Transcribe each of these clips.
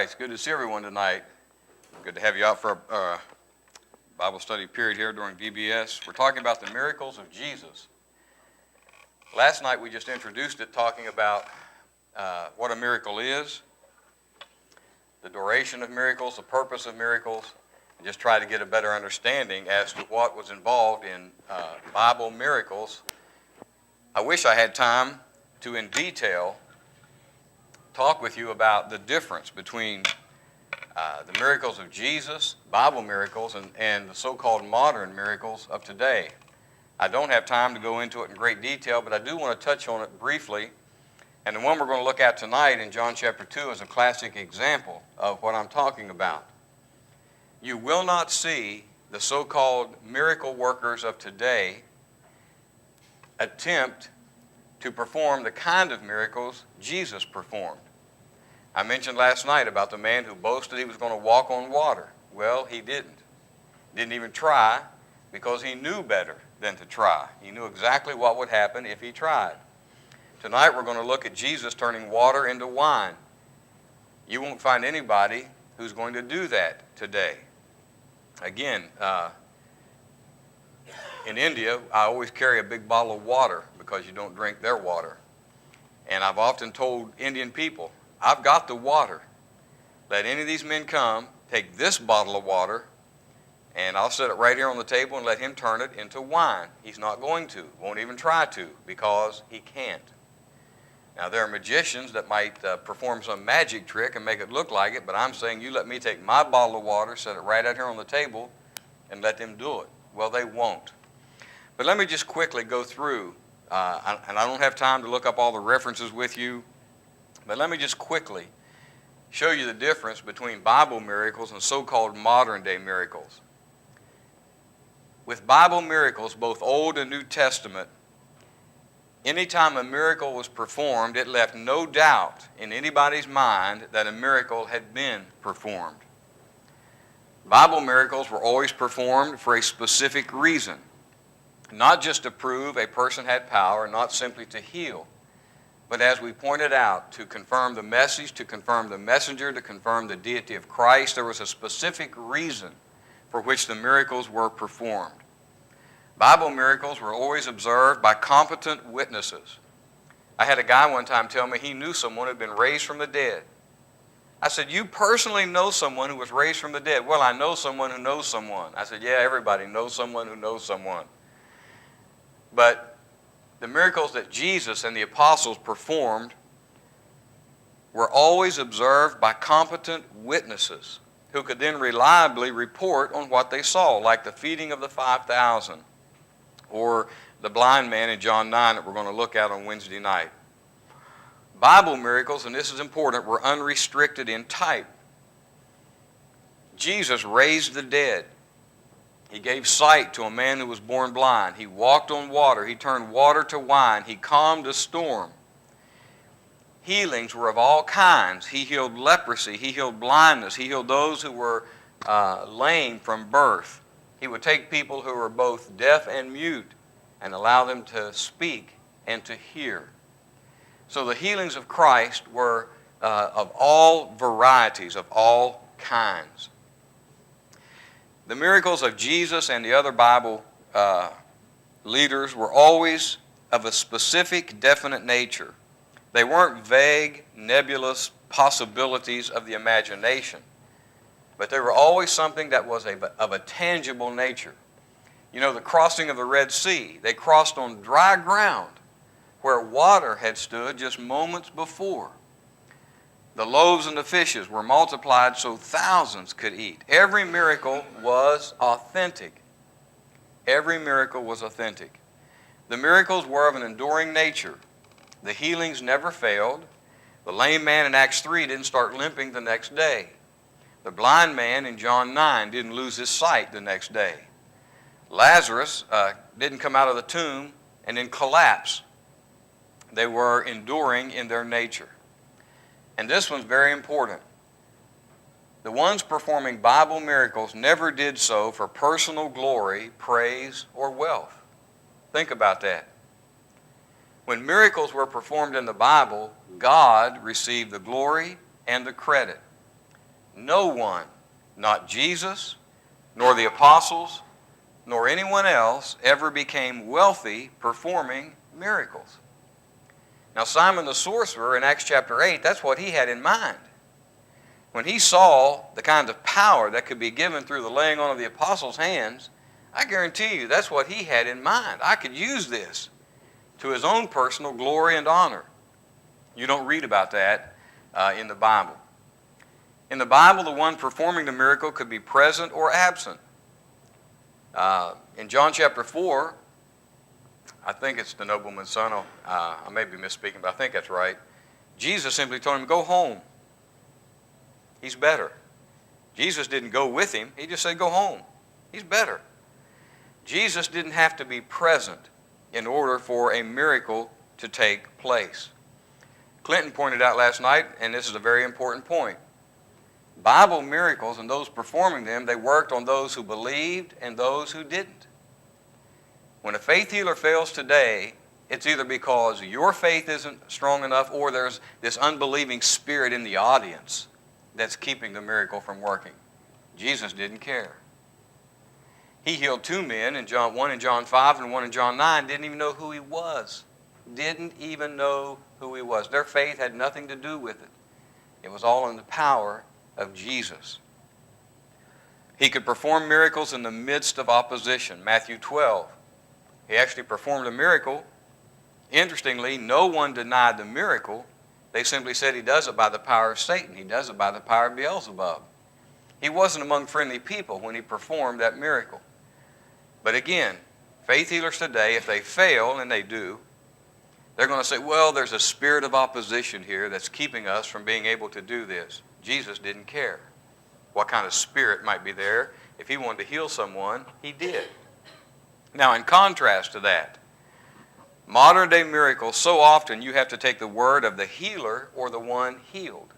right, it's good to see everyone tonight. Good to have you out for a Bible study period here during VBS. We're talking about the miracles of Jesus. Last night we just introduced it, talking about what a miracle is, the duration of miracles, the purpose of miracles, and just try to get a better understanding as to what was involved in Bible miracles. I wish I had time to, in detail, talk with you about the difference between the miracles of Jesus, Bible miracles, and the so-called modern miracles of today. I don't have time to go into it in great detail, but I do want to touch on it briefly. And the one we're going to look at tonight in John chapter 2 is a classic example of what I'm talking about. You will not see the so-called miracle workers of today attempt to perform the kind of miracles Jesus performed. I mentioned last night about the man who boasted he was going to walk on water. Well, he didn't. Didn't even try because he knew better than to try. He knew exactly what would happen if he tried. Tonight we're going to look at Jesus turning water into wine. You won't find anybody who's going to do that today. Again, in India, I always carry a big bottle of water because you don't drink their water. And I've often told Indian people, I've got the water. Let any of these men come, take this bottle of water, and I'll set it right here on the table and let him turn it into wine. He's not going to, won't even try to, because he can't. Now, there are magicians that might perform some magic trick and make it look like it, but I'm saying you let me take my bottle of water, set it right out here on the table, and let them do it. Well, they won't. But let me just quickly go through, and I don't have time to look up all the references with you, but let me just quickly show you the difference between Bible miracles and so-called modern-day miracles. With Bible miracles, both Old and New Testament, anytime a miracle was performed, it left no doubt in anybody's mind that a miracle had been performed. Bible miracles were always performed for a specific reason, not just to prove a person had power, not simply to heal, but as we pointed out, to confirm the message, to confirm the messenger, to confirm the deity of Christ. There was a specific reason for which the miracles were performed. Bible miracles were always observed by competent witnesses. I had a guy one time tell me he knew someone who had been raised from the dead. I said, you personally know someone who was raised from the dead? Well, I know someone who knows someone. I said, yeah, everybody knows someone who knows someone. But the miracles that Jesus and the apostles performed were always observed by competent witnesses who could then reliably report on what they saw, like the feeding of the 5,000 or the blind man in John 9 that we're going to look at on Wednesday night. Bible miracles, and this is important, were unrestricted in type. Jesus raised the dead. He gave sight to a man who was born blind. He walked on water. He turned water to wine. He calmed a storm. Healings were of all kinds. He healed leprosy. He healed blindness. He healed those who were lame from birth. He would take people who were both deaf and mute and allow them to speak and to hear. So the healings of Christ were of all varieties, of all kinds. The miracles of Jesus and the other Bible leaders were always of a specific, definite nature. They weren't vague, nebulous possibilities of the imagination, but they were always something that was of a tangible nature. You know, the crossing of the Red Sea, they crossed on dry ground where water had stood just moments before. The loaves and the fishes were multiplied so thousands could eat. Every miracle was authentic. Every miracle was authentic. The miracles were of an enduring nature. The healings never failed. The lame man in Acts 3 didn't start limping the next day. The blind man in John 9 didn't lose his sight the next day. Lazarus didn't come out of the tomb and then collapse. They were enduring in their nature. And this one's very important. The ones performing Bible miracles never did so for personal glory, praise, or wealth. Think about that. When miracles were performed in the Bible, God received the glory and the credit. No one, not Jesus, nor the apostles, nor anyone else ever became wealthy performing miracles. Now, Simon the sorcerer in Acts chapter 8, that's what he had in mind. When he saw the kind of power that could be given through the laying on of the apostles' hands, I guarantee you that's what he had in mind. I could use this to his own personal glory and honor. You don't read about that in the Bible. In the Bible, the one performing the miracle could be present or absent. In John chapter 4, I think it's the nobleman's son. I may be misspeaking, but I think that's right. Jesus simply told him, go home. He's better. Jesus didn't go with him. He just said, go home. He's better. Jesus didn't have to be present in order for a miracle to take place. Clinton pointed out last night, and this is a very important point, Bible miracles and those performing them, they worked on those who believed and those who didn't. When a faith healer fails today, it's either because your faith isn't strong enough or there's this unbelieving spirit in the audience that's keeping the miracle from working. Jesus didn't care. He healed two men, one in John 5 and one in John 9, didn't even know who he was. Didn't even know who he was. Their faith had nothing to do with it. It was all in the power of Jesus. He could perform miracles in the midst of opposition. Matthew 12. He actually performed a miracle. Interestingly, no one denied the miracle. They simply said he does it by the power of Satan. He does it by the power of Beelzebub. He wasn't among friendly people when he performed that miracle. But again, faith healers today, if they fail, and they do, they're going to say, well, there's a spirit of opposition here that's keeping us from being able to do this. Jesus didn't care what kind of spirit might be there. If he wanted to heal someone, he did. Now, in contrast to that, modern day miracles, so often you have to take the word of the healer or the one healed.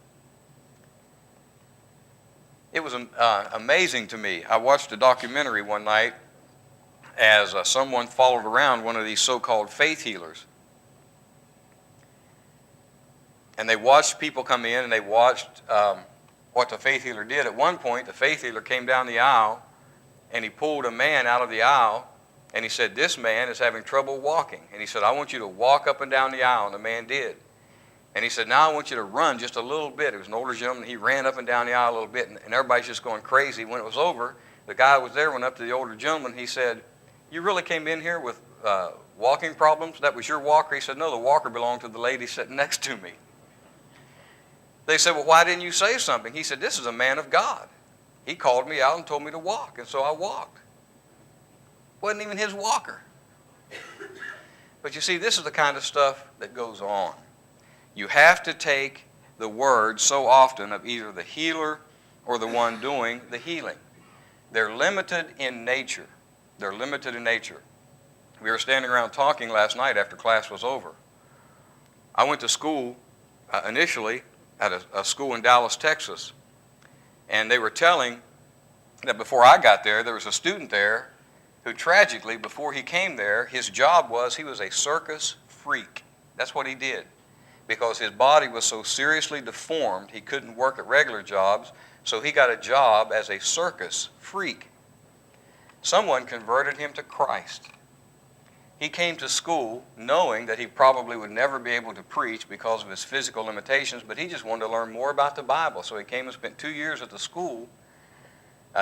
It was amazing to me. I watched a documentary one night as someone followed around one of these so-called faith healers. And they watched people come in and they watched what the faith healer did. At one point, the faith healer came down the aisle and he pulled a man out of the aisle and he said, this man is having trouble walking. And he said, I want you to walk up and down the aisle. And the man did. And he said, now I want you to run just a little bit. It was an older gentleman. He ran up and down the aisle a little bit, and everybody's just going crazy. When it was over, the guy who was there went up to the older gentleman. He said, you really came in here with walking problems? That was your walker? He said, no, the walker belonged to the lady sitting next to me. They said, well, why didn't you say something? He said, this is a man of God. He called me out and told me to walk, and so I walked. Wasn't even his walker. But you see, this is the kind of stuff that goes on. You have to take the word so often of either the healer or the one doing the healing. They're limited in nature. They're limited in nature. We were standing around talking last night after class was over. I went to school initially at a school in Dallas, Texas, and they were telling that before I got there, there was a student there who tragically, before he came there, his job was he was a circus freak. That's what he did. Because his body was so seriously deformed, he couldn't work at regular jobs, so he got a job as a circus freak. Someone converted him to Christ. He came to school knowing that he probably would never be able to preach because of his physical limitations, but he just wanted to learn more about the Bible. So he came and spent 2 years at the school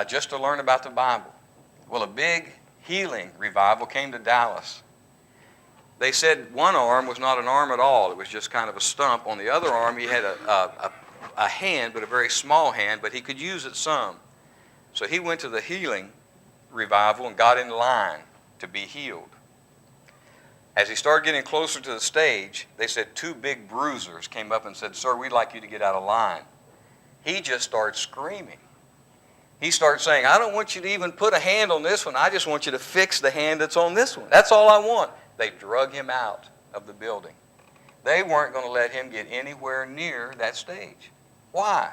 just to learn about the Bible. Well, a big healing revival came to Dallas. They said one arm was not an arm at all. It was just kind of a stump. On the other arm, he had a hand, but a very small hand, but he could use it some. So he went to the healing revival and got in line to be healed. As he started getting closer to the stage, they said two big bruisers came up and said, sir, we'd like you to get out of line. He just started screaming. He started saying, I don't want you to even put a hand on this one. I just want you to fix the hand that's on this one. That's all I want. They drug him out of the building. They weren't going to let him get anywhere near that stage. Why?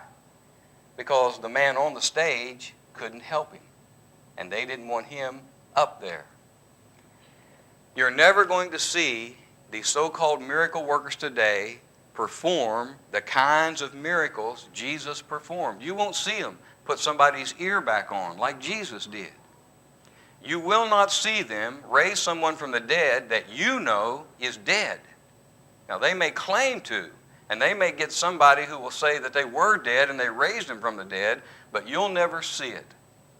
Because the man on the stage couldn't help him, and they didn't want him up there. You're never going to see these so-called miracle workers today perform the kinds of miracles Jesus performed. You won't see them put somebody's ear back on like Jesus did. You will not see them raise someone from the dead that you know is dead. Now, they may claim to, and they may get somebody who will say that they were dead and they raised him from the dead, but you'll never see it.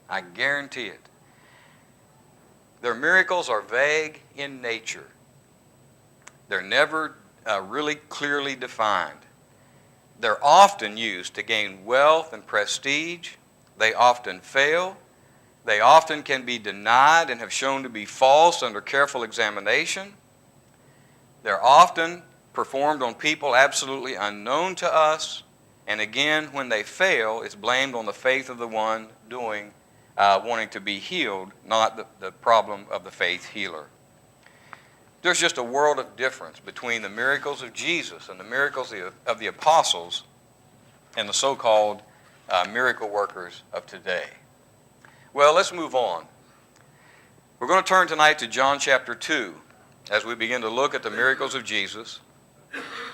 I guarantee it. Their miracles are vague in nature. They're never really clearly defined. They're often used to gain wealth and prestige. They often fail. They often can be denied and have shown to be false under careful examination. They're often performed on people absolutely unknown to us. And again, when they fail, it's blamed on the faith of the one doing, wanting to be healed, not the problem of the faith healer. There's just a world of difference between the miracles of Jesus and the miracles of the apostles and the so-called miracle workers of today. Well, let's move on. We're going to turn tonight to John chapter 2 as we begin to look at the miracles of Jesus.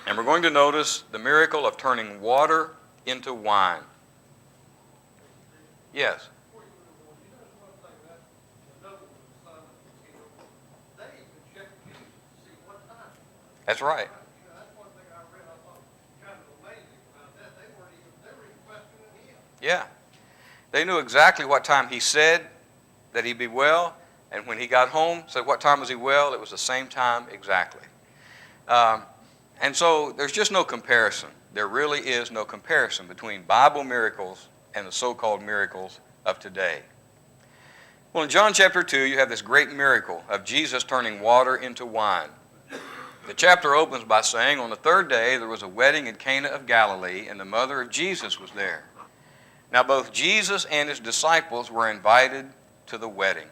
And we're going to notice the miracle of turning water into wine. Yes? That's right. Yeah. They knew exactly what time he said that he'd be well, and when he got home, said what time was he well? It was the same time exactly. And so there's just no comparison. There really is no comparison between Bible miracles and the so-called miracles of today. Well, in John chapter 2, you have this great miracle of Jesus turning water into wine. The chapter opens by saying, on the third day there was a wedding in Cana of Galilee, and the mother of Jesus was there. Now both Jesus and his disciples were invited to the wedding.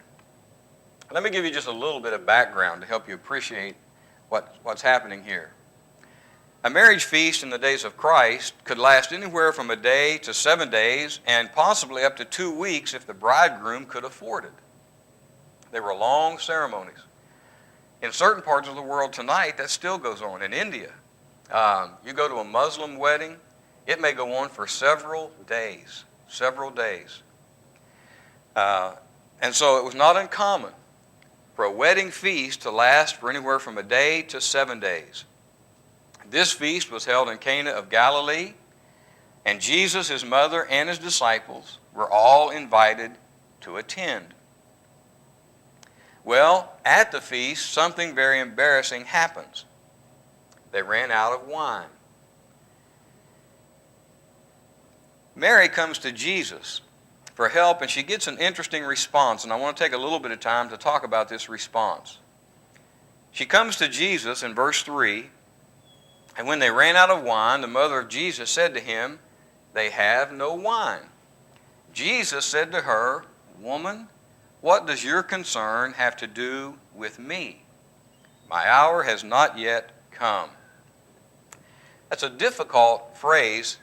Let me give you just a little bit of background to help you appreciate what's happening here. A marriage feast in the days of Christ could last anywhere from a day to 7 days and possibly up to 2 weeks if the bridegroom could afford it. They were long ceremonies. In certain parts of the world tonight, that still goes on. In India, you go to a Muslim wedding, it may go on for several days. And so it was not uncommon for a wedding feast to last for anywhere from a day to 7 days. This feast was held in Cana of Galilee, and Jesus, his mother, and his disciples were all invited to attend. Well, at the feast, something very embarrassing happens. They ran out of wine. Mary comes to Jesus for help, and she gets an interesting response, and I want to take a little bit of time to talk about this response. She comes to Jesus in verse 3, and when they ran out of wine, the mother of Jesus said to him, "They have no wine." Jesus said to her, "Woman, what does your concern have to do with me? My hour has not yet come." That's a difficult phrase,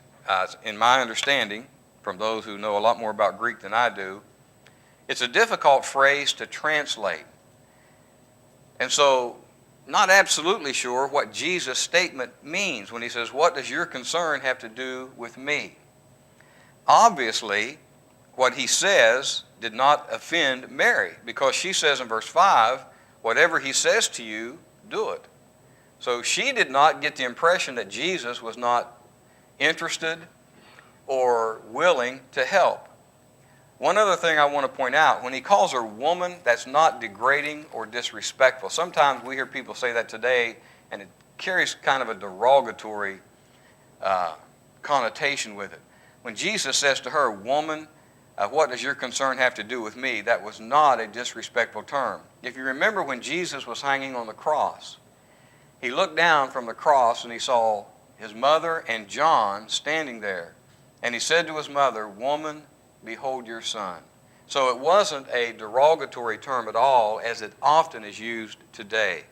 in my understanding, from those who know a lot more about Greek than I do. It's a difficult phrase to translate. And so, not absolutely sure what Jesus' statement means when he says, "What does your concern have to do with me?" Obviously, what he says did not offend Mary, because she says in verse 5, "Whatever he says to you, do it." So she did not get the impression that Jesus was not interested or willing to help. One other thing I want to point out, when he calls her woman, that's not degrading or disrespectful. Sometimes we hear people say that today, and it carries kind of a derogatory connotation with it. When Jesus says to her, "Woman, what does your concern have to do with me?" that was not a disrespectful term. If you remember when Jesus was hanging on the cross, he looked down from the cross and he saw his mother and John standing there. And he said to his mother, "Woman, behold your son." So it wasn't a derogatory term at all, as it often is used today.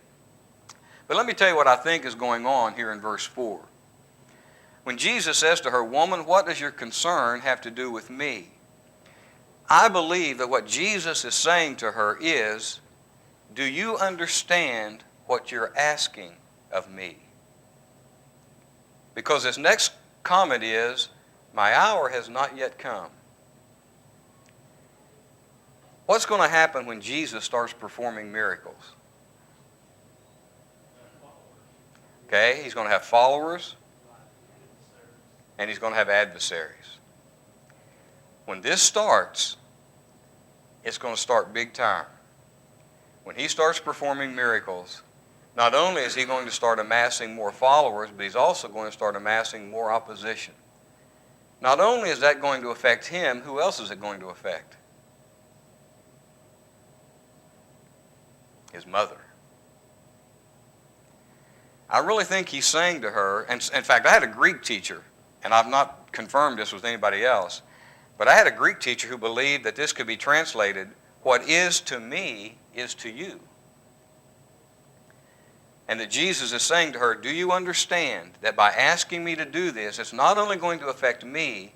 But let me tell you what I think is going on here in verse 4. When Jesus says to her, "Woman, what does your concern have to do with me?" I believe that what Jesus is saying to her is, do you understand what you're asking of me? Because his next comment is, my hour has not yet come. What's going to happen when Jesus starts performing miracles? Okay, he's going to have followers, and he's going to have adversaries. When this starts, it's going to start big time. When he starts performing miracles, not only is he going to start amassing more followers, but he's also going to start amassing more opposition. Not only is that going to affect him, who else is it going to affect? His mother. I really think he's saying to her, and in fact, I had a Greek teacher, and I've not confirmed this with anybody else, but I had a Greek teacher who believed that this could be translated, what is to me is to you. And that Jesus is saying to her, do you understand that by asking me to do this, it's not only going to affect me,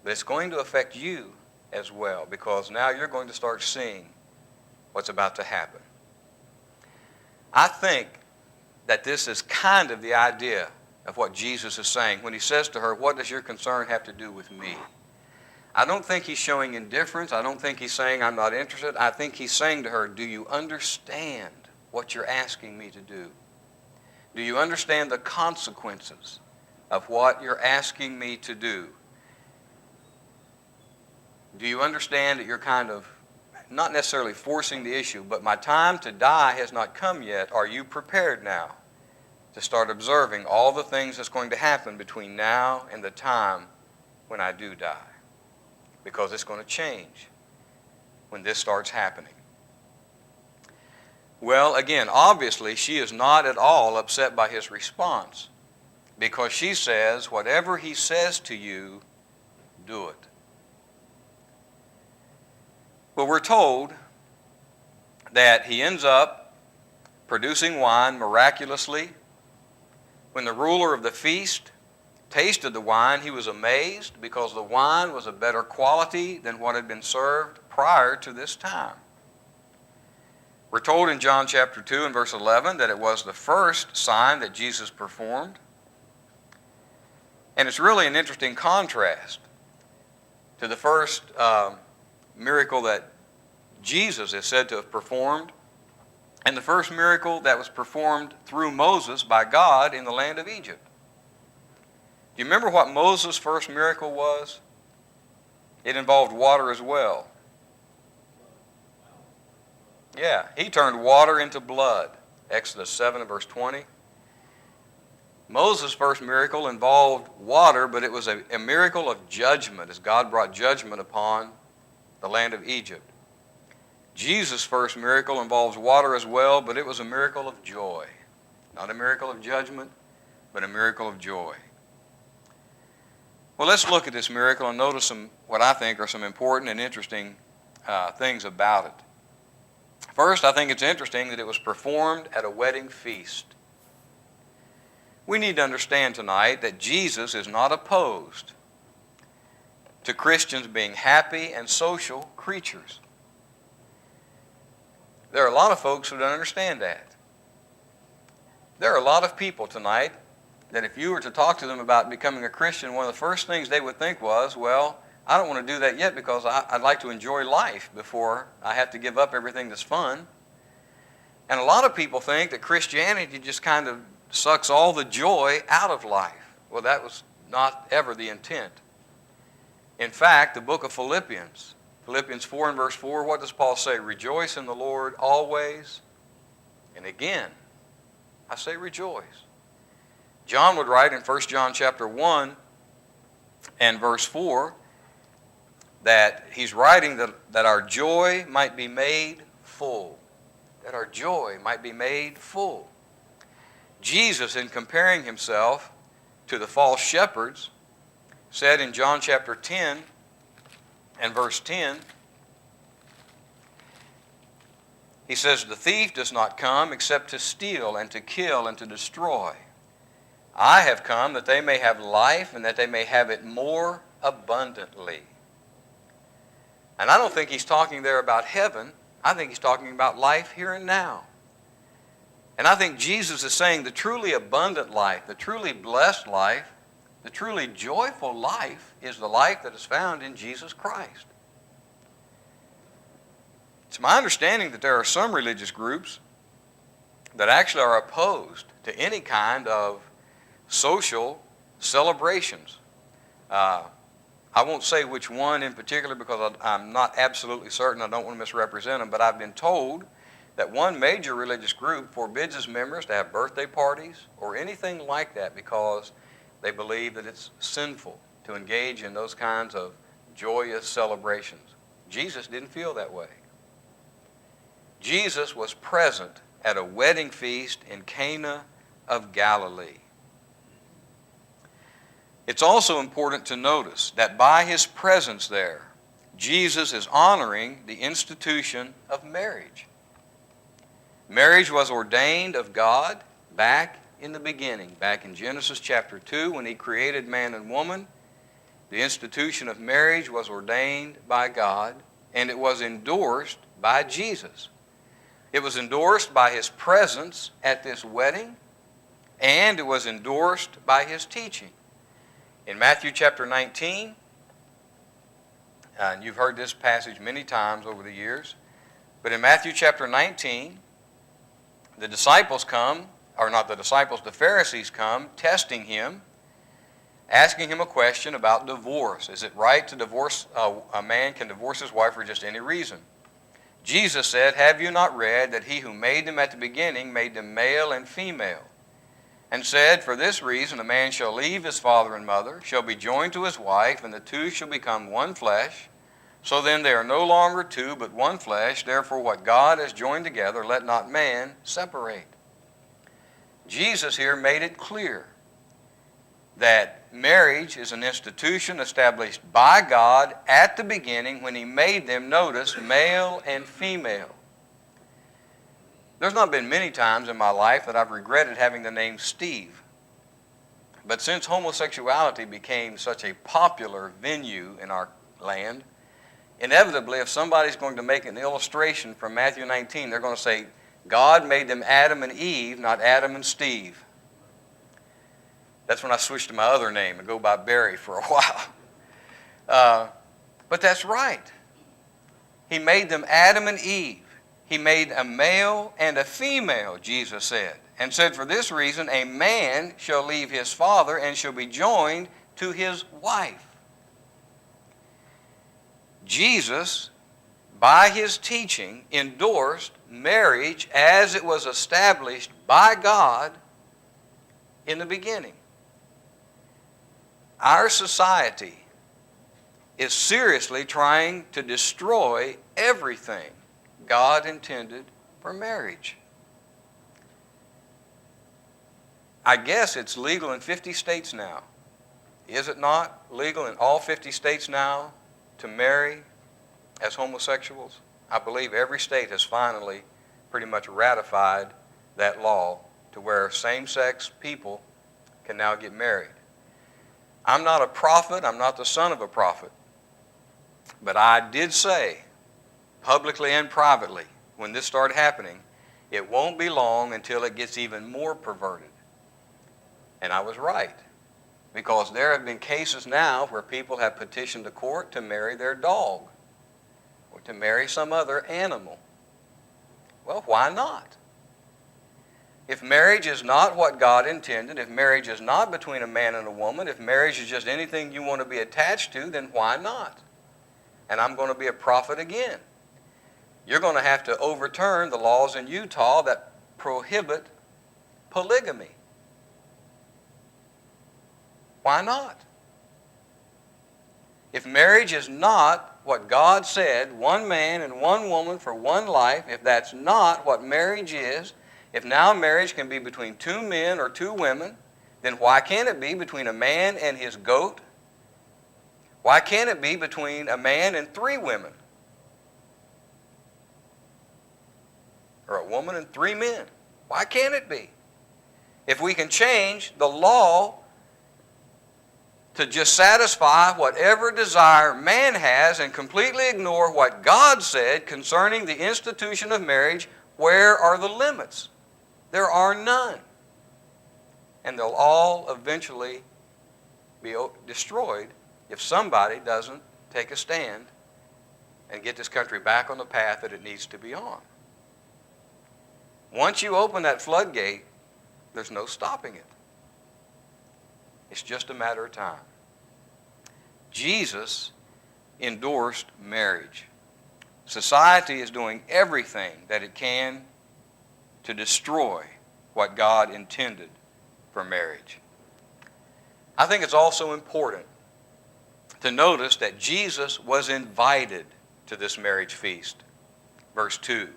but it's going to affect you as well, because now you're going to start seeing what's about to happen. I think that this is kind of the idea of what Jesus is saying when he says to her, what does your concern have to do with me? I don't think he's showing indifference. I don't think he's saying I'm not interested. I think he's saying to her, do you understand what you're asking me to do? Do you understand the consequences of what you're asking me to do? Do you understand that you're kind of not necessarily forcing the issue, but my time to die has not come yet. Are you prepared now to start observing all the things that's going to happen between now and the time when I do die? Because it's going to change when this starts happening. Well, again, obviously, she is not at all upset by his response, because she says, whatever he says to you, do it. Well, we're told that he ends up producing wine miraculously. When the ruler of the feast tasted the wine, he was amazed because the wine was of better quality than what had been served prior to this time. We're told in John chapter 2 and verse 11 that it was the first sign that Jesus performed. And it's really an interesting contrast to the first miracle that Jesus is said to have performed and the first miracle that was performed through Moses by God in the land of Egypt. Do you remember what Moses' first miracle was? It involved water as well. Yeah, he turned water into blood. Exodus 7 and verse 20. Moses' first miracle involved water, but it was a miracle of judgment as God brought judgment upon the land of Egypt. Jesus' first miracle involves water as well, but it was a miracle of joy. Not a miracle of judgment, but a miracle of joy. Well, let's look at this miracle and notice what I think are some important and interesting things about it. First, I think it's interesting that it was performed at a wedding feast. We need to understand tonight that Jesus is not opposed to Christians being happy and social creatures. There are a lot of folks who don't understand that. There are a lot of people tonight that if you were to talk to them about becoming a Christian, one of the first things they would think was, well, I don't want to do that yet because I'd like to enjoy life before I have to give up everything that's fun. And a lot of people think that Christianity just kind of sucks all the joy out of life. Well, that was not ever the intent. In fact, the book of Philippians 4 and verse 4, what does Paul say? Rejoice in the Lord always. And again, I say rejoice. John would write in 1 John chapter 1 and verse 4 that he's writing that our joy might be made full. That our joy might be made full. Jesus, in comparing himself to the false shepherds, said in John chapter 10 and verse 10, he says, the thief does not come except to steal and to kill and to destroy. I have come that they may have life and that they may have it more abundantly. And I don't think he's talking there about heaven. I think he's talking about life here and now. And I think Jesus is saying the truly abundant life, the truly blessed life, The truly joyful life is the life that is found in Jesus Christ. It's my understanding that there are some religious groups that actually are opposed to any kind of social celebrations. I won't say which one in particular because I'm not absolutely certain. I don't want to misrepresent them, but I've been told that one major religious group forbids its members to have birthday parties or anything like that because they believe that it's sinful to engage in those kinds of joyous celebrations. Jesus didn't feel that way. Jesus was present at a wedding feast in Cana of Galilee. It's also important to notice that by his presence there, Jesus is honoring the institution of marriage. Marriage was ordained of God back in the beginning, back in Genesis chapter 2 when he created man and woman. The institution of marriage was ordained by God, and it was endorsed by Jesus. It was endorsed by his presence at this wedding, and it was endorsed by his teaching. In Matthew chapter 19, and you've heard this passage many times over the years, but in Matthew chapter 19, the disciples come, or not the disciples, the Pharisees come, testing him, asking him a question about divorce. Is it right to divorce, a man can divorce his wife for just any reason? Jesus said, "Have you not read that he who made them at the beginning made them male and female? And said, for this reason a man shall leave his father and mother, shall be joined to his wife, and the two shall become one flesh. So then they are no longer two, but one flesh. Therefore what God has joined together, let not man separate." Jesus here made it clear that marriage is an institution established by God at the beginning when he made them, notice, male and female. There's not been many times in my life that I've regretted having the name Steve. But since homosexuality became such a popular venue in our land, inevitably if somebody's going to make an illustration from Matthew 19, they're going to say, God made them Adam and Eve, not Adam and Steve. That's when I switched to my other name and go by Barry for a while. But that's right. He made them Adam and Eve. He made a male and a female, Jesus said, and said, for this reason a man shall leave his father and shall be joined to his wife. Jesus, by his teaching, endorsed marriage as it was established by God in the beginning. Our society is seriously trying to destroy everything God intended for marriage. I guess it's legal in 50 states now. Is it not legal in all 50 states now to marry as homosexuals? I believe every state has finally pretty much ratified that law to where same-sex people can now get married. I'm not a prophet. I'm not the son of a prophet. But I did say, publicly and privately, when this started happening, it won't be long until it gets even more perverted. And I was right. Because there have been cases now where people have petitioned the court to marry their dog or to marry some other animal. Well, why not? If marriage is not what God intended, if marriage is not between a man and a woman, if marriage is just anything you want to be attached to, then why not? And I'm going to be a prophet again. You're going to have to overturn the laws in Utah that prohibit polygamy. Why not? If marriage is not what God said, one man and one woman for one life, if that's not what marriage is, if now marriage can be between two men or two women, then why can't it be between a man and his goat? Why can't it be between a man and three women? Or a woman and three men? Why can't it be? If we can change the law to just satisfy whatever desire man has and completely ignore what God said concerning the institution of marriage, where are the limits? There are none. And they'll all eventually be destroyed if somebody doesn't take a stand and get this country back on the path that it needs to be on. Once you open that floodgate, there's no stopping it. It's just a matter of time. Jesus endorsed marriage. Society is doing everything that it can to destroy what God intended for marriage. I think it's also important to notice that Jesus was invited to this marriage feast. Verse 2,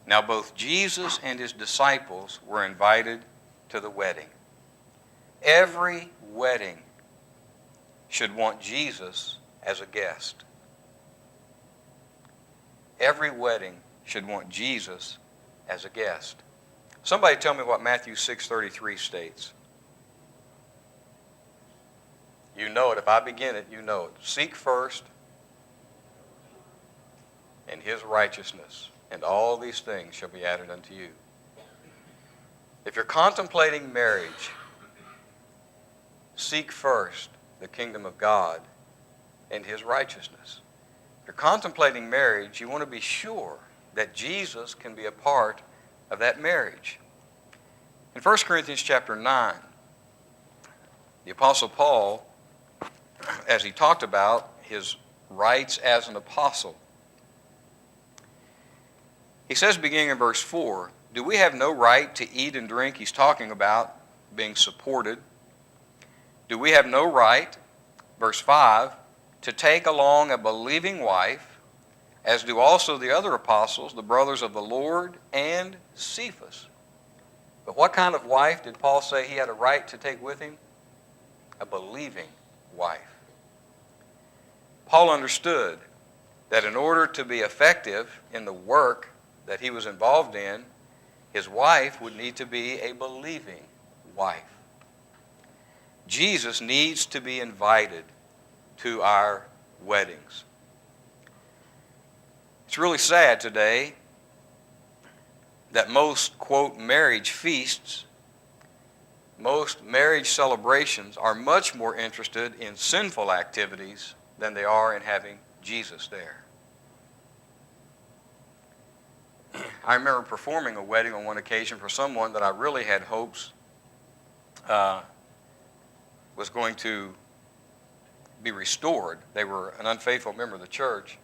now both Jesus and his disciples were invited to the wedding. Every wedding should want Jesus as a guest. Every wedding should want Jesus as a guest. Somebody tell me what Matthew 6:33 states. You know it. If I begin it, you know it. Seek first and his righteousness, and all these things shall be added unto you. If you're contemplating marriage, seek first the kingdom of God and his righteousness. If you're contemplating marriage, you want to be sure that Jesus can be a part of that marriage. In 1 Corinthians chapter 9, the Apostle Paul, as he talked about his rights as an apostle, he says, beginning in verse 4, do we have no right to eat and drink? He's talking about being supported. Do we have no right, verse 5, to take along a believing wife, as do also the other apostles, the brothers of the Lord, and Cephas? But what kind of wife did Paul say he had a right to take with him? A believing wife. Paul understood that in order to be effective in the work that he was involved in, his wife would need to be a believing wife. Jesus needs to be invited to our weddings. It's really sad today that most, quote, marriage feasts, most marriage celebrations are much more interested in sinful activities than they are in having Jesus there. I remember performing a wedding on one occasion for someone that I really had hopes was going to be restored. They were an unfaithful member of the church,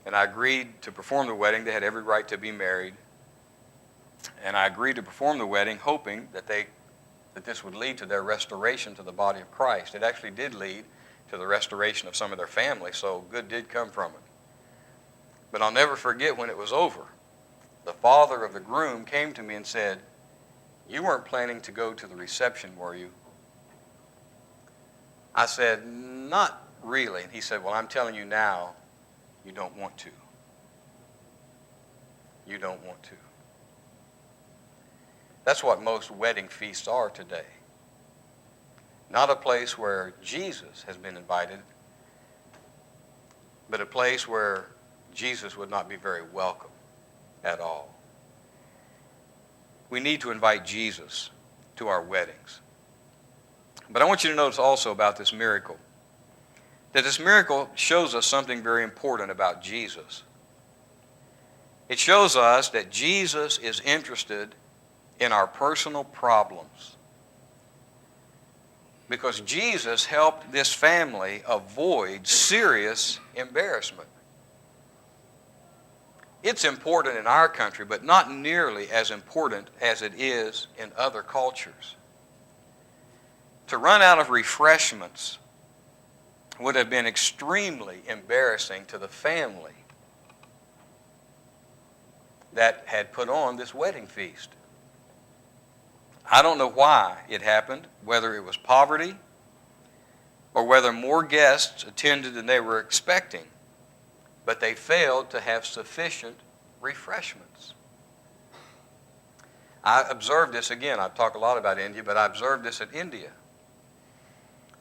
and I agreed to perform the wedding. They had every right to be married, and I agreed to perform the wedding hoping that this would lead to their restoration to the body of Christ. It actually did lead to the restoration of some of their family, so good did come from it. But I'll never forget when it was over. The father of the groom came to me and said, you weren't planning to go to the reception, were you? I said, not really. And he said, well, I'm telling you now, you don't want to. You don't want to. That's what most wedding feasts are today. Not a place where Jesus has been invited, but a place where Jesus would not be very welcome at all. We need to invite Jesus to our weddings. But I want you to notice also about this miracle, that this miracle shows us something very important about Jesus. It shows us that Jesus is interested in our personal problems, because Jesus helped this family avoid serious embarrassment. It's important in our country, but not nearly as important as it is in other cultures. To run out of refreshments would have been extremely embarrassing to the family that had put on this wedding feast. I don't know why it happened, whether it was poverty or whether more guests attended than they were expecting, but they failed to have sufficient refreshments. I observed this again. I talk a lot about India, but I observed this in India.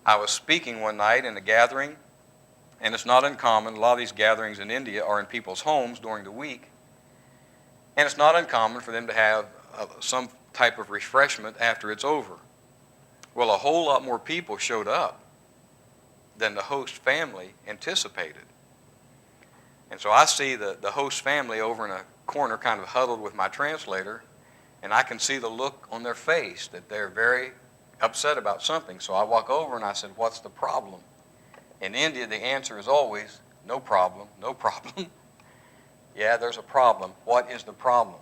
I was speaking one night in a gathering, and it's not uncommon. A lot of these gatherings in India are in people's homes during the week, and it's not uncommon for them to have some type of refreshment after it's over. Well, a whole lot more people showed up than the host family anticipated. And so I see the host family over in a corner kind of huddled with my translator, and I can see the look on their face that they're very upset about something. So I walk over and I said, "What's the problem?" In India, the answer is always, "No problem, no problem." Yeah, there's a problem. What is the problem?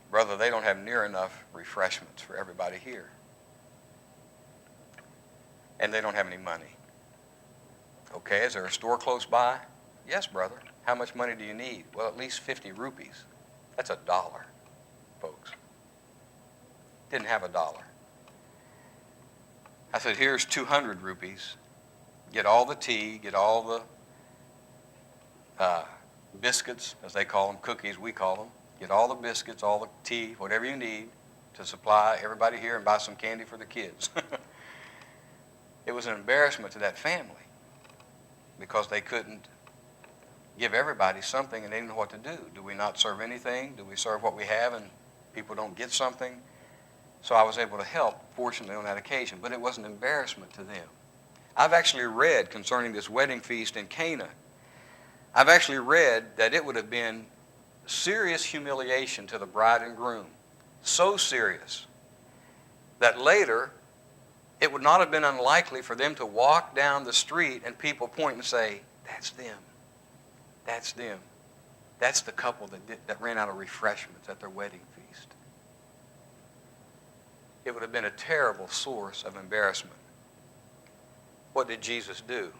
Brother, they don't have near enough refreshments for everybody here. And they don't have any money. Okay, is there a store close by? Yes, brother. How much money do you need? Well, at least 50 rupees. That's $1, folks. Didn't have $1. I said, here's 200 rupees. Get all the tea, get all the biscuits, as they call them, cookies, we call them. Get all the biscuits, all the tea, whatever you need to supply everybody here and buy some candy for the kids. It was an embarrassment to that family because they couldn't give everybody something and they didn't know what to do. Do we not serve anything? Do we serve what we have and people don't get something? So I was able to help, fortunately, on that occasion, but it was an embarrassment to them. I've actually read concerning this wedding feast in Cana. I've actually read that it would have been serious humiliation to the bride and groom, so serious that later it would not have been unlikely for them to walk down the street and people point and say, "That's them. That's them. That's the couple that ran out of refreshments at their wedding feast." It would have been a terrible source of embarrassment. What did Jesus do?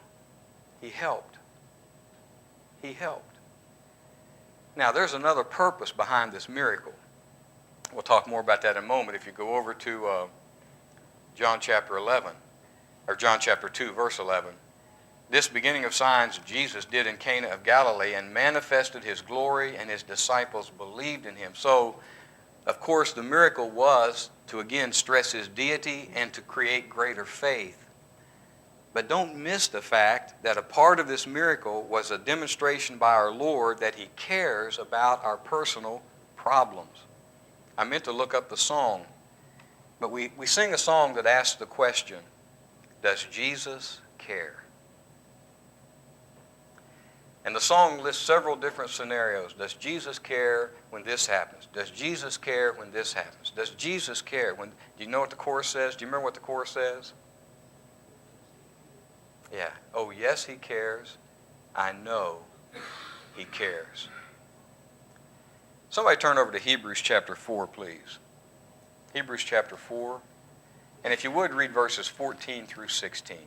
He helped. He helped. Now, there's another purpose behind this miracle. We'll talk more about that in a moment. If you go over to John chapter 11, or John chapter 2, verse 11. This beginning of signs Jesus did in Cana of Galilee and manifested his glory, and his disciples believed in him. So, of course, the miracle was to again stress his deity and to create greater faith. But don't miss the fact that a part of this miracle was a demonstration by our Lord that he cares about our personal problems. I meant to look up the song, but we sing a song that asks the question, does Jesus care? And the song lists several different scenarios. Does Jesus care when this happens? Does Jesus care when this happens? Does Jesus care when... Do you know what the chorus says? Do you remember what the chorus says? Yeah. Oh, yes, he cares. I know he cares. Somebody turn over to Hebrews chapter 4, please. Hebrews chapter 4. And if you would, read verses 14 through 16.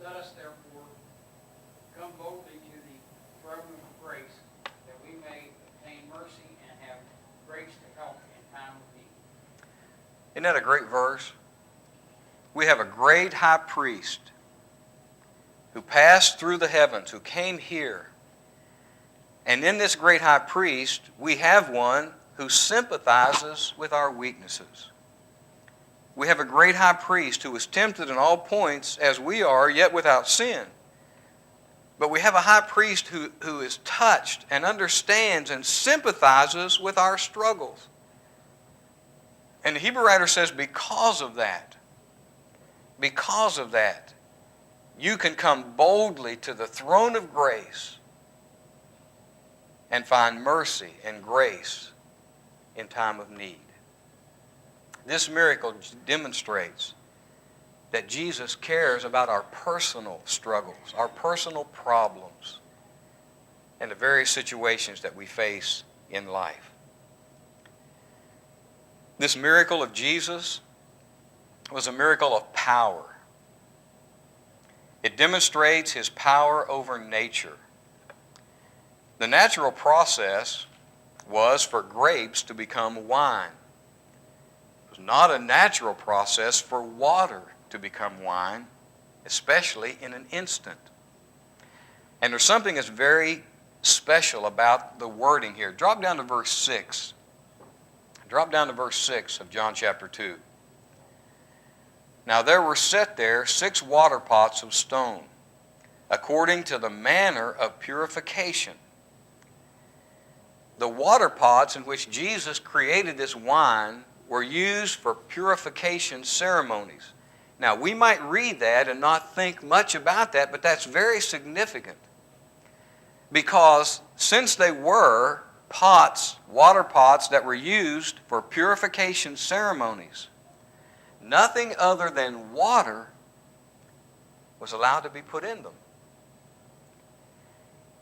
Let us therefore come boldly to the throne of grace, that we may obtain mercy and have grace to help in time of need. Isn't that a great verse? We have a great high priest who passed through the heavens, who came here. And in this great high priest, we have one who sympathizes with our weaknesses. We have a great high priest who was tempted in all points as we are, yet without sin. But we have a high priest who is touched and understands and sympathizes with our struggles. And the Hebrew writer says, because of that, you can come boldly to the throne of grace and find mercy and grace in time of need. This miracle demonstrates that Jesus cares about our personal struggles, our personal problems, and the various situations that we face in life. This miracle of Jesus was a miracle of power. It demonstrates his power over nature. The natural process was for grapes to become wine. It was not a natural process for water to become wine, especially in an instant. And there's something that's very special about the wording here. Drop down to verse 6. Drop down to verse 6 of John chapter 2. Now there were set there 6 water pots of stone, according to the manner of purification. The water pots in which Jesus created this wine were used for purification ceremonies. Now we might read that and not think much about that, but that's very significant. Because since they were pots, water pots that were used for purification ceremonies, nothing other than water was allowed to be put in them.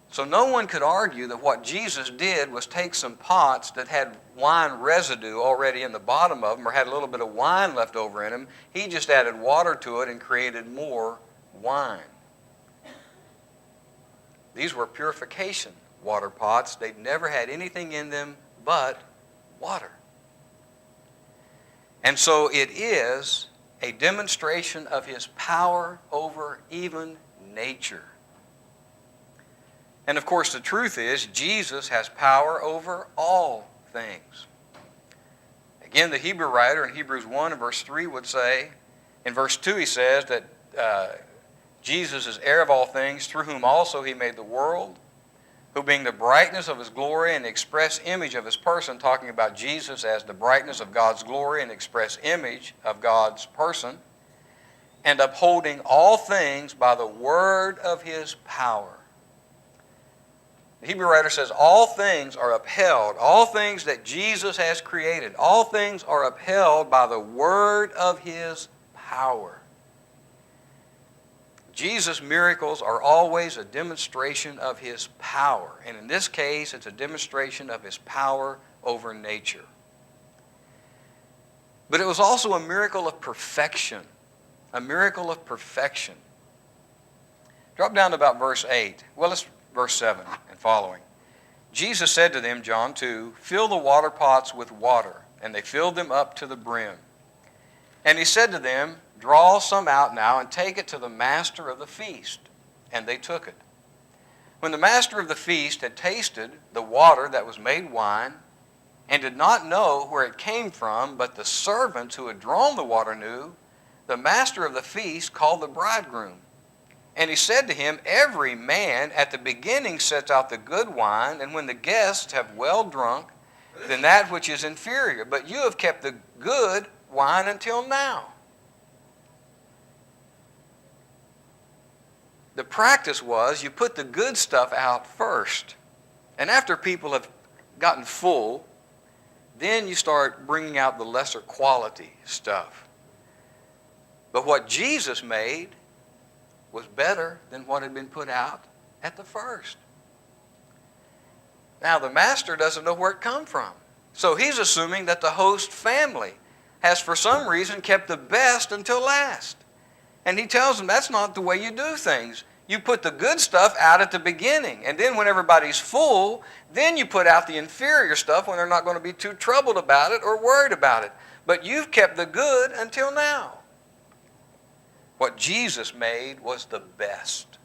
So no one could argue that what Jesus did was take some pots that had wine residue already in the bottom of them or had a little bit of wine left over in them. He just added water to it and created more wine. These were purification water pots. They'd never had anything in them but water. And so it is a demonstration of His power over even nature. And of course the truth is Jesus has power over all things. Again, the Hebrew writer in Hebrews 1 and verse 3 would say, in verse 2 he says that Jesus is heir of all things, through whom also He made the world, who being the brightness of His glory and the express image of His person, talking about Jesus as the brightness of God's glory and express image of God's person, and upholding all things by the word of His power. The Hebrew writer says all things are upheld, all things that Jesus has created, all things are upheld by the word of His power. Jesus' miracles are always a demonstration of His power. And in this case, it's a demonstration of His power over nature. But it was also a miracle of perfection. A miracle of perfection. Drop down to about verse 8. Well, let's verse 7 and following. Jesus said to them, John 2, fill the water pots with water. And they filled them up to the brim. And He said to them, draw some out now and take it to the master of the feast. And they took it. When the master of the feast had tasted the water that was made wine, and did not know where it came from, but the servants who had drawn the water knew, the master of the feast called the bridegroom. And he said to him, every man at the beginning sets out the good wine, and when the guests have well drunk, then that which is inferior. But you have kept the good wine until now. The practice was you put the good stuff out first. And after people have gotten full, then you start bringing out the lesser quality stuff. But what Jesus made was better than what had been put out at the first. Now the master doesn't know where it come from. So he's assuming that the host family has for some reason kept the best until last. And he tells them that's not the way you do things. You put the good stuff out at the beginning. And then when everybody's full, then you put out the inferior stuff when they're not going to be too troubled about it or worried about it. But you've kept the good until now. What Jesus made was the best.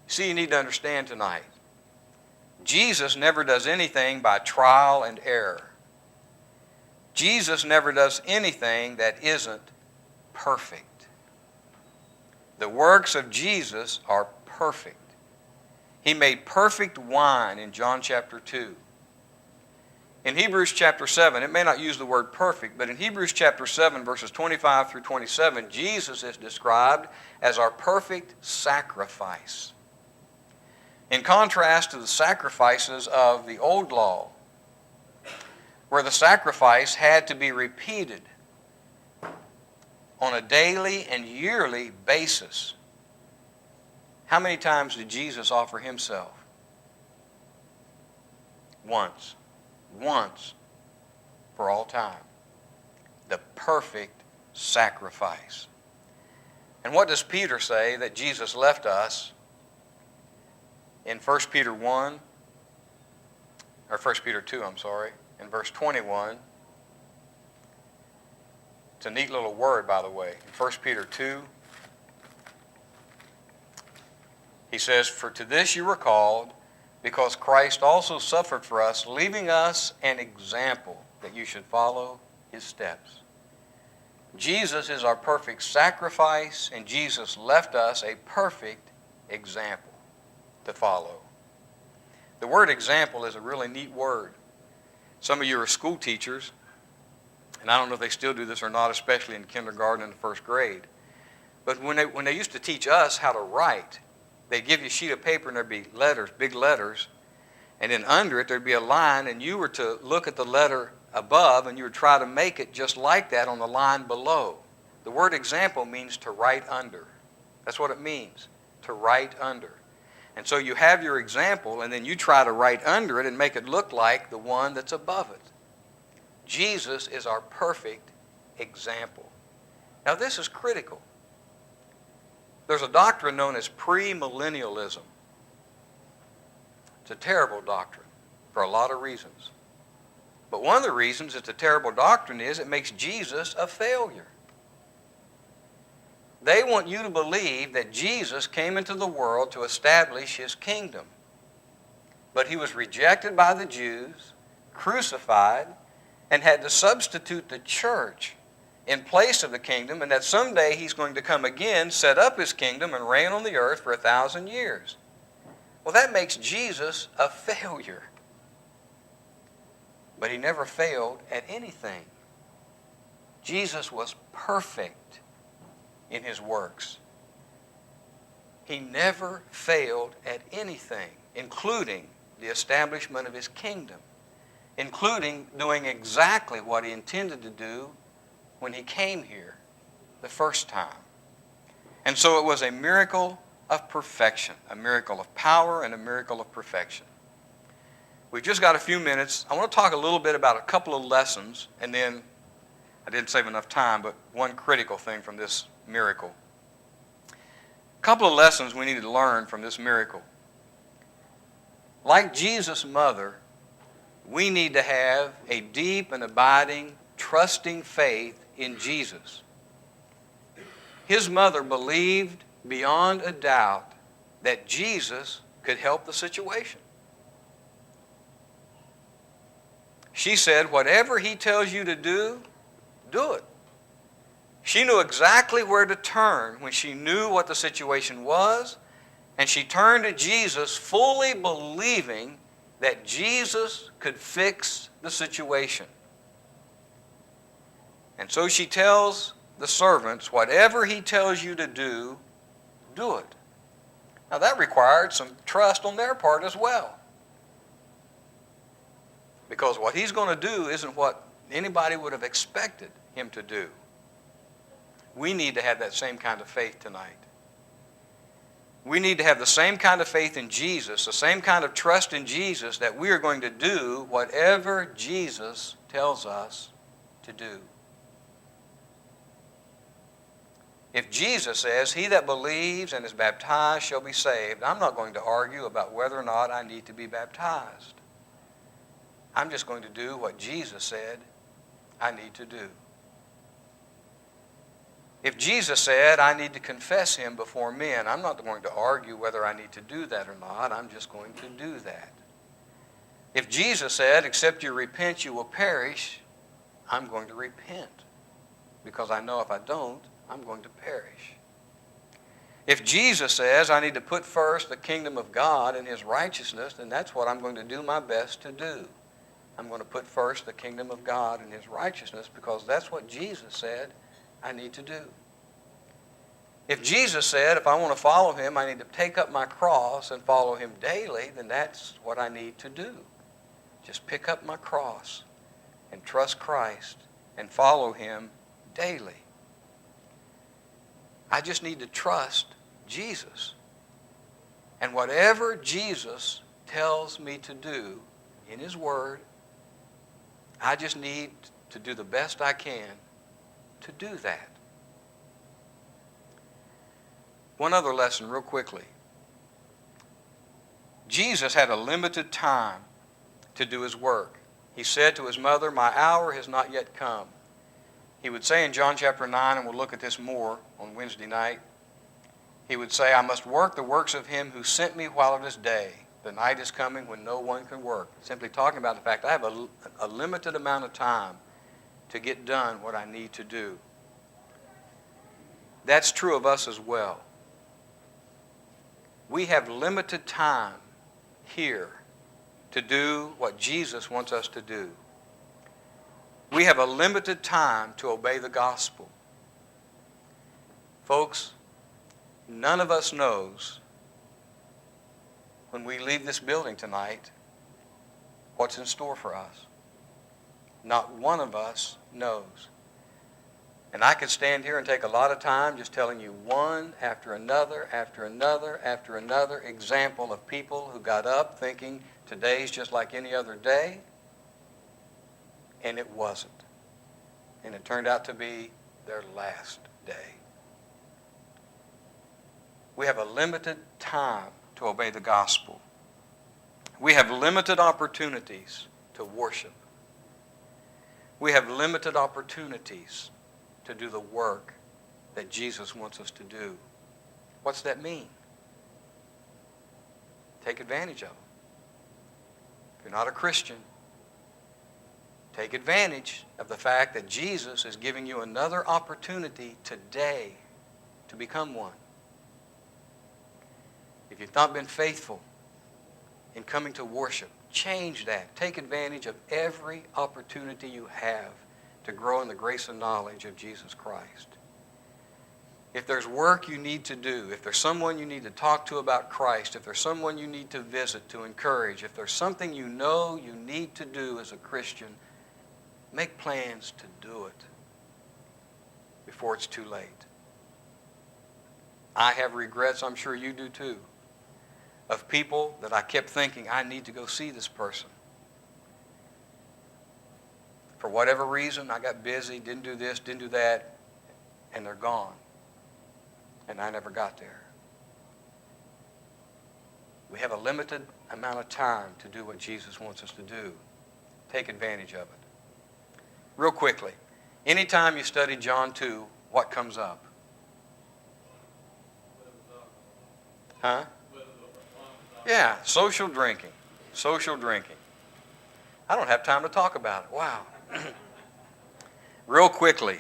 See, you need to understand tonight, Jesus never does anything by trial and error. Jesus never does anything that isn't perfect. The works of Jesus are perfect. He made perfect wine in John chapter 2. In Hebrews chapter 7, it may not use the word perfect, but in Hebrews chapter 7, verses 25 through 27, Jesus is described as our perfect sacrifice. In contrast to the sacrifices of the old law, where the sacrifice had to be repeated on a daily and yearly basis. How many times did Jesus offer Himself? Once. Once for all time. The perfect sacrifice. And what does Peter say that Jesus left us in 1 Peter 1, or 1 Peter 2, in verse 21? It's a neat little word, by the way. In 1 Peter 2, He says, "For to this you were called, because Christ also suffered for us, leaving us an example that you should follow his steps." Jesus is our perfect sacrifice, and Jesus left us a perfect example to follow. The word example is a really neat word. Some of you are school teachers, and I don't know if they still do this or not, especially in kindergarten and the first grade. But when they used to teach us how to write, they'd give you a sheet of paper and there'd be letters, big letters, and then under it there'd be a line, and you were to look at the letter above and you would try to make it just like that on the line below. The word example means to write under. That's what it means, to write under. And so you have your example, and then you try to write under it and make it look like the one that's above it. Jesus is our perfect example. Now this is critical. There's a doctrine known as premillennialism. It's a terrible doctrine for a lot of reasons. But one of the reasons it's a terrible doctrine is it makes Jesus a failure. They want you to believe that Jesus came into the world to establish his kingdom. But he was rejected by the Jews, crucified, and had to substitute the church in place of the kingdom, and that someday he's going to come again, set up his kingdom, and reign on the earth for 1,000 years. Well, that makes Jesus a failure. But he never failed at anything. Jesus was perfect in his works. He never failed at anything, including the establishment of his kingdom, including doing exactly what he intended to do when he came here the first time. And so it was a miracle of perfection, a miracle of power and a miracle of perfection. We've just got a few minutes. I want to talk a little bit about a couple of lessons, and then I didn't save enough time, but one critical thing from this miracle. A couple of lessons we need to learn from this miracle. Like Jesus' mother, we need to have a deep and abiding, trusting faith in Jesus. His mother believed beyond a doubt that Jesus could help the situation. She said, "Whatever he tells you to do, do it." She knew exactly where to turn when she knew what the situation was, and she turned to Jesus fully believing that Jesus could fix the situation. And so she tells the servants, "Whatever he tells you to do, do it." Now that required some trust on their part as well. Because what he's going to do isn't what anybody would have expected him to do. We need to have that same kind of faith tonight. We need to have the same kind of faith in Jesus, the same kind of trust in Jesus, that we are going to do whatever Jesus tells us to do. If Jesus says, "He that believes and is baptized shall be saved," I'm not going to argue about whether or not I need to be baptized. I'm just going to do what Jesus said I need to do. If Jesus said I need to confess him before men, I'm not going to argue whether I need to do that or not. I'm just going to do that. If Jesus said, "Except you repent, you will perish," I'm going to repent, because I know if I don't, I'm going to perish. If Jesus says I need to put first the kingdom of God and his righteousness, then that's what I'm going to do my best to do. I'm going to put first the kingdom of God and his righteousness, because that's what Jesus said I need to do. If Jesus said if I want to follow him, I need to take up my cross and follow him daily, then that's what I need to do. Just pick up my cross and trust Christ and follow him daily. I just need to trust Jesus. And whatever Jesus tells me to do in his word, I just need to do the best I can to do that. One other lesson real quickly. Jesus had a limited time to do his work. He said to his mother, "My hour has not yet come." He would say in John chapter 9, and we'll look at this more on Wednesday night, He would say, I must work the works of him who sent me while it is day. The night is coming when no one can work. Simply talking about the fact I have a limited amount of time to get done what I need to do. That's true of us as well. We have limited time here to do what Jesus wants us to do. We have a limited time to obey the gospel. Folks, none of us knows when we leave this building tonight what's in store for us. Not one of us knows. And I could stand here and take a lot of time just telling you one after another, after another, after another example of people who got up thinking today's just like any other day, and it wasn't. And it turned out to be their last day. We have a limited time to obey the gospel. We have limited opportunities to worship. We have limited opportunities to do the work that Jesus wants us to do. What's that mean? Take advantage of them. If you're not a Christian, take advantage of the fact that Jesus is giving you another opportunity today to become one. If you've not been faithful in coming to worship, change that. Take advantage of every opportunity you have to grow in the grace and knowledge of Jesus Christ. If there's work you need to do, if there's someone you need to talk to about Christ, if there's someone you need to visit, to encourage, if there's something you know you need to do as a Christian, make plans to do it before it's too late. I have regrets, I'm sure you do too, of people that I kept thinking, I need to go see this person. For whatever reason, I got busy, didn't do this, didn't do that, and they're gone. And I never got there. We have a limited amount of time to do what Jesus wants us to do. Take advantage of it. Real quickly, anytime you study John 2, what comes up? Huh? Yeah, social drinking. Social drinking. I don't have time to talk about it. Wow. Real quickly.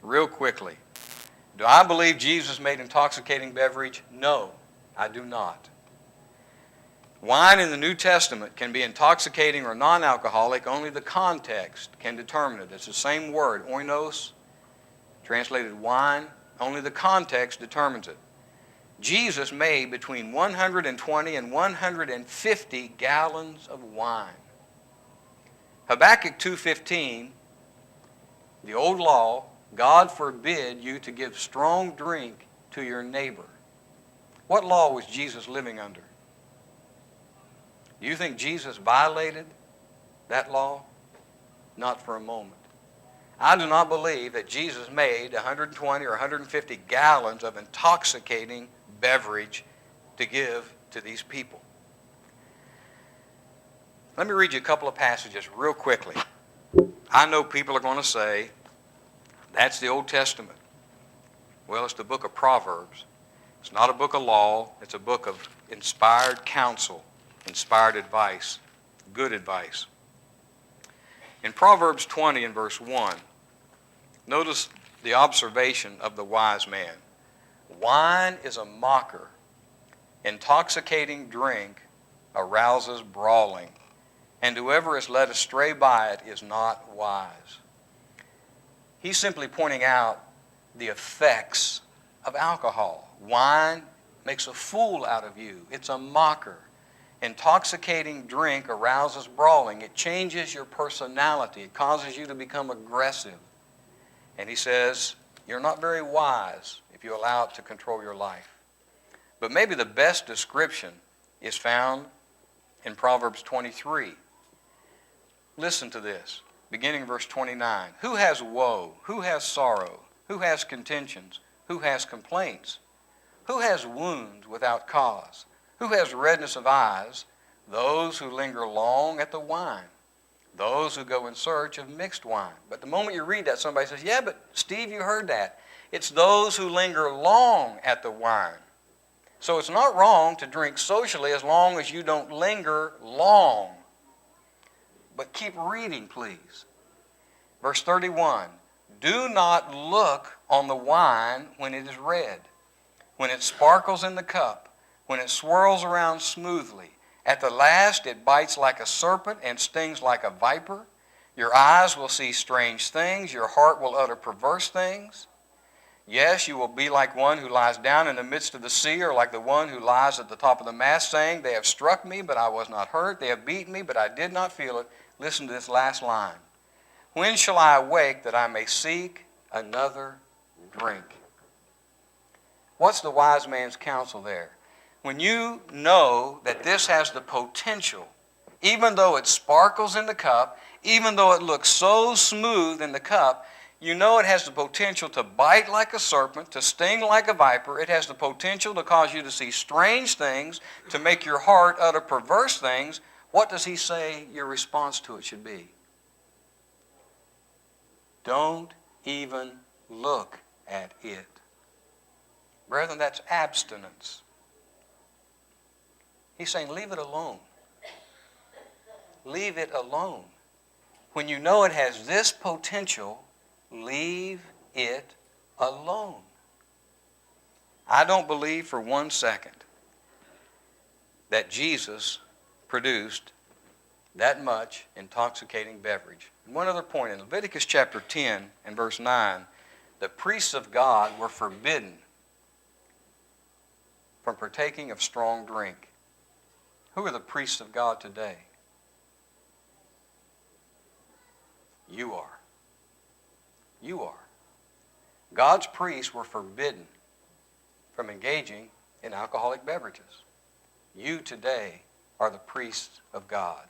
Do I believe Jesus made intoxicating beverage? No, I do not. Wine in the New Testament can be intoxicating or non-alcoholic. Only the context can determine it. It's the same word, oinos, translated wine. Only the context determines it. Jesus made between 120 and 150 gallons of wine. Habakkuk 2:15, the old law, God forbid you to give strong drink to your neighbor. What law was Jesus living under? Do you think Jesus violated that law? Not for a moment. I do not believe that Jesus made 120 or 150 gallons of intoxicating beverage to give to these people. Let me read you a couple of passages real quickly. I know people are going to say, that's the Old Testament. Well, it's the book of Proverbs. It's not a book of law. It's a book of inspired counsel, inspired advice, good advice. In Proverbs 20 and verse 1, notice the observation of the wise man. Wine is a mocker. Intoxicating drink arouses brawling. And whoever is led astray by it is not wise. He's simply pointing out the effects of alcohol. Wine makes a fool out of you. It's a mocker. Intoxicating drink arouses brawling. It changes your personality. It causes you to become aggressive. And he says, you're not very wise if you allow it to control your life. But maybe the best description is found in Proverbs 23. Listen to this, beginning verse 29. Who has woe? Who has sorrow? Who has contentions? Who has complaints? Who has wounds without cause? Who has redness of eyes? Those who linger long at the wine. Those who go in search of mixed wine. But the moment you read that, somebody says, yeah, but Steve, you heard that. It's those who linger long at the wine. So it's not wrong to drink socially as long as you don't linger long. But keep reading, please. Verse 31, do not look on the wine when it is red, when it sparkles in the cup, when it swirls around smoothly. At the last it bites like a serpent and stings like a viper. Your eyes will see strange things. Your heart will utter perverse things. Yes, you will be like one who lies down in the midst of the sea, or like the one who lies at the top of the mast, saying, they have struck me, but I was not hurt. They have beaten me, but I did not feel it. Listen to this last line. When shall I awake that I may seek another drink? What's the wise man's counsel there? When you know that this has the potential, even though it sparkles in the cup, even though it looks so smooth in the cup, you know it has the potential to bite like a serpent, to sting like a viper. It has the potential to cause you to see strange things, to make your heart utter perverse things. What does he say your response to it should be? Don't even look at it. Brethren, that's abstinence. He's saying, leave it alone. Leave it alone. When you know it has this potential, leave it alone. I don't believe for 1 second that Jesus produced that much intoxicating beverage. And one other point, in Leviticus chapter 10 and verse 9, the priests of God were forbidden from partaking of strong drink. Who are the priests of God today? You are. You are. God's priests were forbidden from engaging in alcoholic beverages. You today are the priests of God.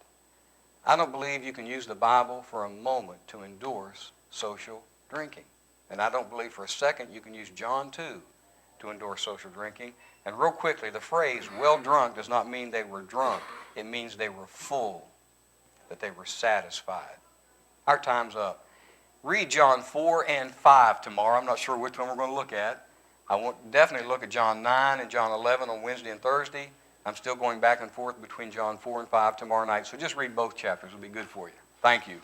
I don't believe you can use the Bible for a moment to endorse social drinking. And I don't believe for a second you can use John 2 to endorse social drinking. And real quickly, the phrase well drunk does not mean they were drunk. It means they were full, that they were satisfied. Our time's up. Read John 4 and 5 tomorrow. I'm not sure which one we're going to look at. I want definitely look at John 9 and John 11 on Wednesday and Thursday. I'm still going back and forth between John 4 and 5 tomorrow night. So just read both chapters. It'll be good for you. Thank you.